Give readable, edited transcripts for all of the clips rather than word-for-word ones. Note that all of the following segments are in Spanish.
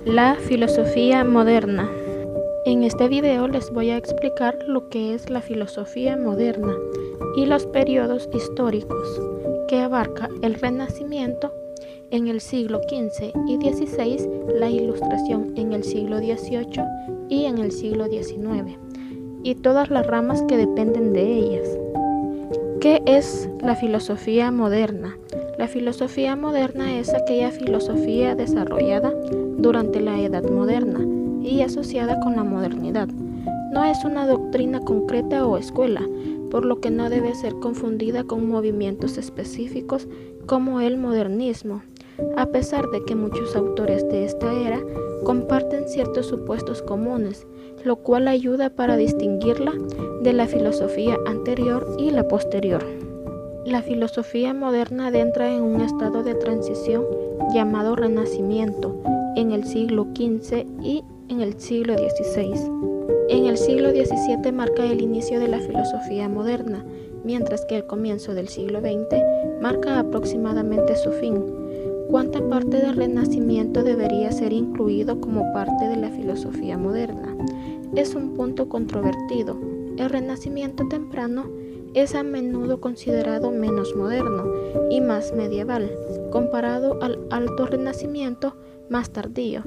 La filosofía moderna. En este video les voy a explicar lo que es la filosofía moderna y los periodos históricos que abarca el Renacimiento en el siglo XV y XVI, la Ilustración en el siglo XVIII y en el siglo XIX, y todas las ramas que dependen de ellas. ¿Qué es la filosofía moderna? La filosofía moderna es aquella filosofía desarrollada durante la Edad Moderna y asociada con la modernidad. No es una doctrina concreta o escuela, por lo que no debe ser confundida con movimientos específicos como el modernismo, a pesar de que muchos autores de esta era comparten ciertos supuestos comunes, lo cual ayuda para distinguirla de la filosofía anterior y la posterior. La filosofía moderna entra en un estado de transición llamado Renacimiento en el siglo XV y en el siglo XVI. En el siglo XVII marca el inicio de la filosofía moderna, mientras que el comienzo del siglo XX marca aproximadamente su fin. ¿Cuánta parte del Renacimiento debería ser incluido como parte de la filosofía moderna? Es un punto controvertido. El Renacimiento temprano es a menudo considerado menos moderno y más medieval, comparado al Alto Renacimiento más tardío.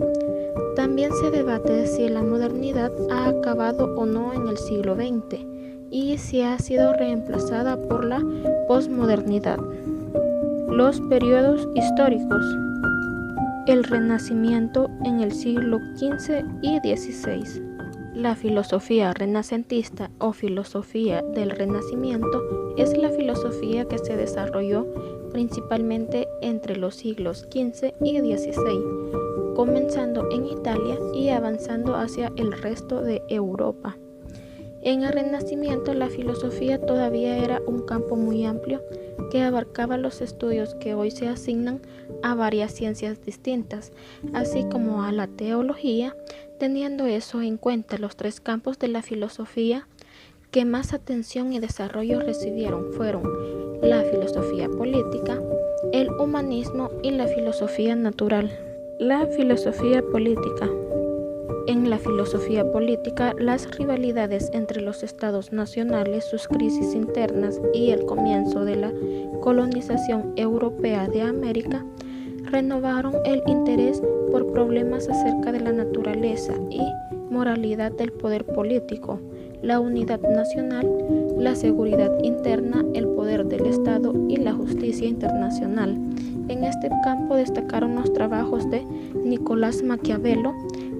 También se debate si la modernidad ha acabado o no en el siglo XX y si ha sido reemplazada por la posmodernidad. Los periodos históricos. El Renacimiento en el siglo XV y XVI. La filosofía renacentista o filosofía del Renacimiento es la filosofía que se desarrolló principalmente entre los siglos XV y XVI, comenzando en Italia y avanzando hacia el resto de Europa. En el Renacimiento la filosofía todavía era un campo muy amplio que abarcaba los estudios que hoy se asignan a varias ciencias distintas, así como a la teología. Teniendo eso en cuenta, los tres campos de la filosofía que más atención y desarrollo recibieron fueron la filosofía política, el humanismo y la filosofía natural. La filosofía política. En la filosofía política, las rivalidades entre los estados nacionales, sus crisis internas y el comienzo de la colonización europea de América renovaron el interés por problemas acerca de la naturaleza y moralidad del poder político, la unidad nacional, la seguridad interna, el poder del Estado y la justicia internacional. En este campo destacaron los trabajos de Nicolás Maquiavelo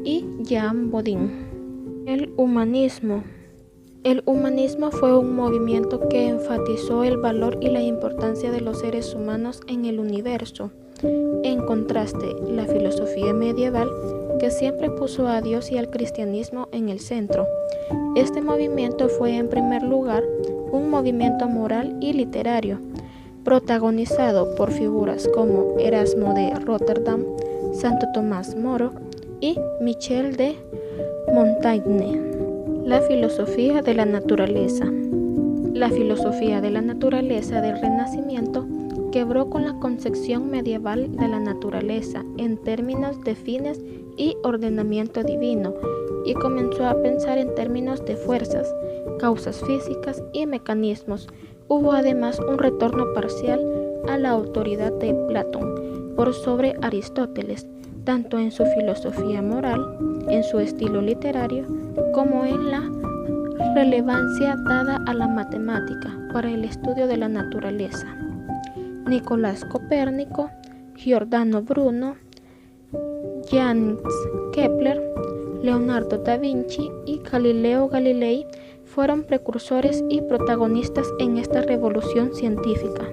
y Jean Bodin. El humanismo. El humanismo fue un movimiento que enfatizó el valor y la importancia de los seres humanos en el universo. En contraste, la filosofía medieval, que siempre puso a Dios y al cristianismo en el centro. Este movimiento fue en primer lugar un movimiento moral y literario, protagonizado por figuras como Erasmo de Rotterdam, Santo Tomás Moro y Michel de Montaigne. La filosofía de la naturaleza. La filosofía de la naturaleza del Renacimiento quebró con la concepción medieval de la naturaleza en términos de fines y ordenamiento divino y comenzó a pensar en términos de fuerzas, causas físicas y mecanismos. Hubo además un retorno parcial a la autoridad de Platón por sobre Aristóteles, tanto en su filosofía moral, en su estilo literario, como en la relevancia dada a la matemática para el estudio de la naturaleza. Nicolás Copérnico, Giordano Bruno, Johannes Kepler, Leonardo da Vinci y Galileo Galilei fueron precursores y protagonistas en esta revolución científica.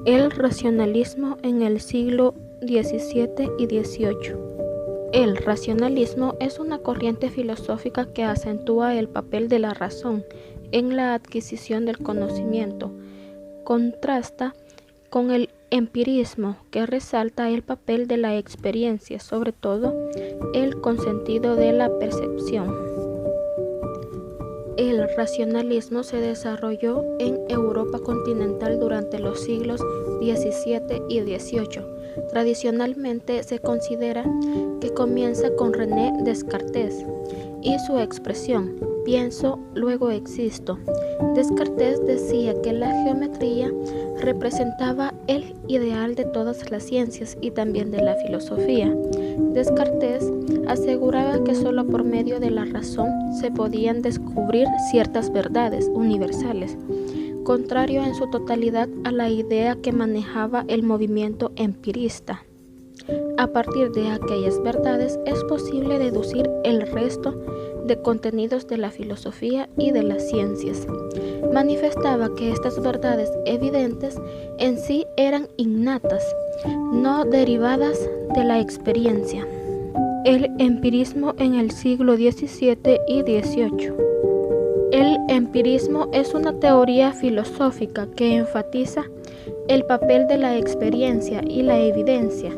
El racionalismo en el siglo XVII y XVIII. El racionalismo es una corriente filosófica que acentúa el papel de la razón en la adquisición del conocimiento. Contrasta con el empirismo, que resalta el papel de la experiencia, sobre todo el consentido de la percepción. El racionalismo se desarrolló en Europa continental durante los siglos XVII y XVIII, Tradicionalmente se considera que comienza con René Descartes y su expresión pienso, luego existo. Descartes decía que la geometría representaba el ideal de todas las ciencias y también de la filosofía. Descartes aseguraba que solo por medio de la razón se podían descubrir ciertas verdades universales, contrario en su totalidad a la idea que manejaba el movimiento empirista. A partir de aquellas verdades es posible deducir el resto de contenidos de la filosofía y de las ciencias. Manifestaba que estas verdades evidentes en sí eran innatas, no derivadas de la experiencia. El empirismo en el siglo XVII y XVIII. El empirismo es una teoría filosófica que enfatiza el papel de la experiencia y la evidencia,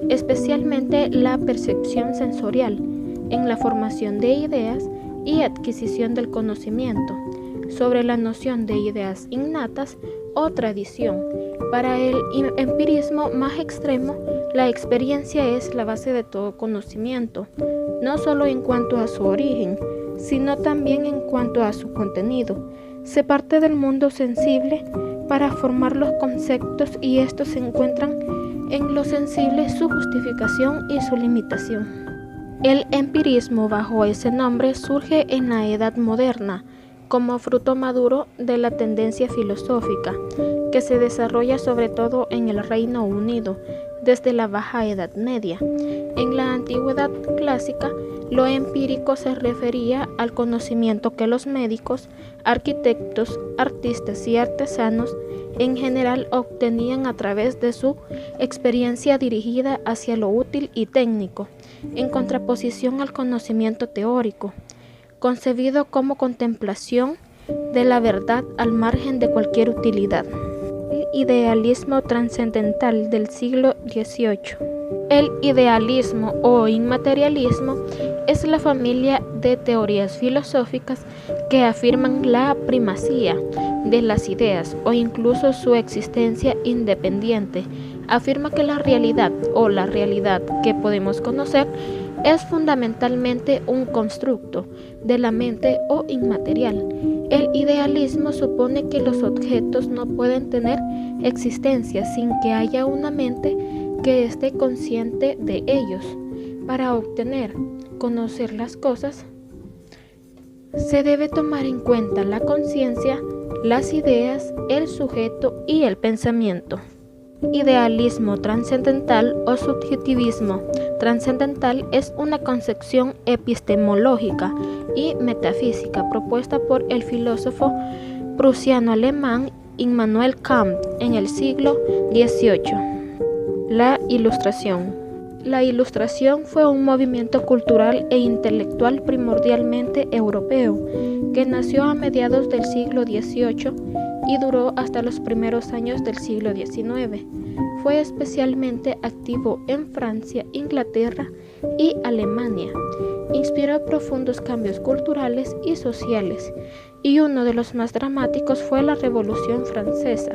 especialmente la percepción sensorial, en la formación de ideas y adquisición del conocimiento, sobre la noción de ideas innatas o tradición. Para el empirismo más extremo, la experiencia es la base de todo conocimiento, no solo en cuanto a su origen, sino también en cuanto a su contenido. Se parte del mundo sensible para formar los conceptos y estos encuentran en lo sensible su justificación y su limitación. El empirismo bajo ese nombre surge en la Edad Moderna como fruto maduro de la tendencia filosófica que se desarrolla sobre todo en el Reino Unido desde la Baja Edad Media. En la Antigüedad clásica, lo empírico se refería al conocimiento que los médicos, arquitectos, artistas y artesanos en general obtenían a través de su experiencia dirigida hacia lo útil y técnico, en contraposición al conocimiento teórico, concebido como contemplación de la verdad al margen de cualquier utilidad. El idealismo trascendental del siglo XVIII. El idealismo o inmaterialismo es la familia de teorías filosóficas que afirman la primacía de las ideas o incluso su existencia independiente. Afirma que la realidad o la realidad que podemos conocer es fundamentalmente un constructo de la mente o inmaterial. El idealismo supone que los objetos no pueden tener existencia sin que haya una mente que esté consciente de ellos. Para conocer las cosas, se debe tomar en cuenta la conciencia, las ideas, el sujeto y el pensamiento. Idealismo trascendental o subjetivismo trascendental es una concepción epistemológica y metafísica propuesta por el filósofo prusiano-alemán Immanuel Kant en el siglo XVIII. La Ilustración. La Ilustración fue un movimiento cultural e intelectual primordialmente europeo que nació a mediados del siglo XVIII y duró hasta los primeros años del siglo XIX. Fue especialmente activo en Francia, Inglaterra y Alemania. Inspiró profundos cambios culturales y sociales, y uno de los más dramáticos fue la Revolución Francesa.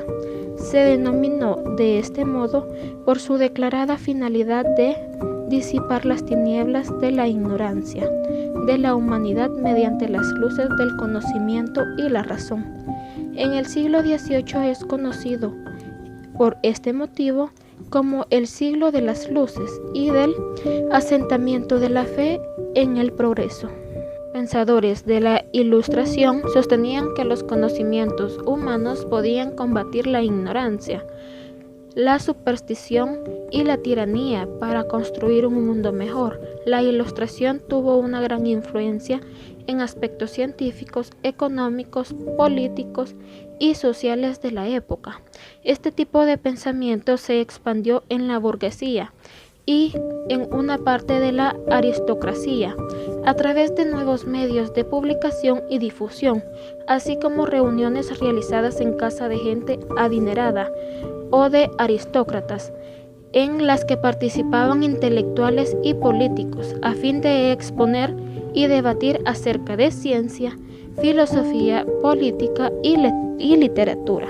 Se denominó de este modo por su declarada finalidad de disipar las tinieblas de la ignorancia de la humanidad mediante las luces del conocimiento y la razón. En el siglo XVIII es conocido por este motivo como el siglo de las luces y del asentamiento de la fe en el progreso. Pensadores de la Ilustración sostenían que los conocimientos humanos podían combatir la ignorancia, la superstición y la tiranía para construir un mundo mejor. La Ilustración tuvo una gran influencia en aspectos científicos, económicos, políticos y sociales de la época. Este tipo de pensamiento se expandió en la burguesía y en una parte de la aristocracia a través de nuevos medios de publicación y difusión, así como reuniones realizadas en casa de gente adinerada o de aristócratas, en las que participaban intelectuales y políticos a fin de exponer y debatir acerca de ciencia, filosofía, política y literatura.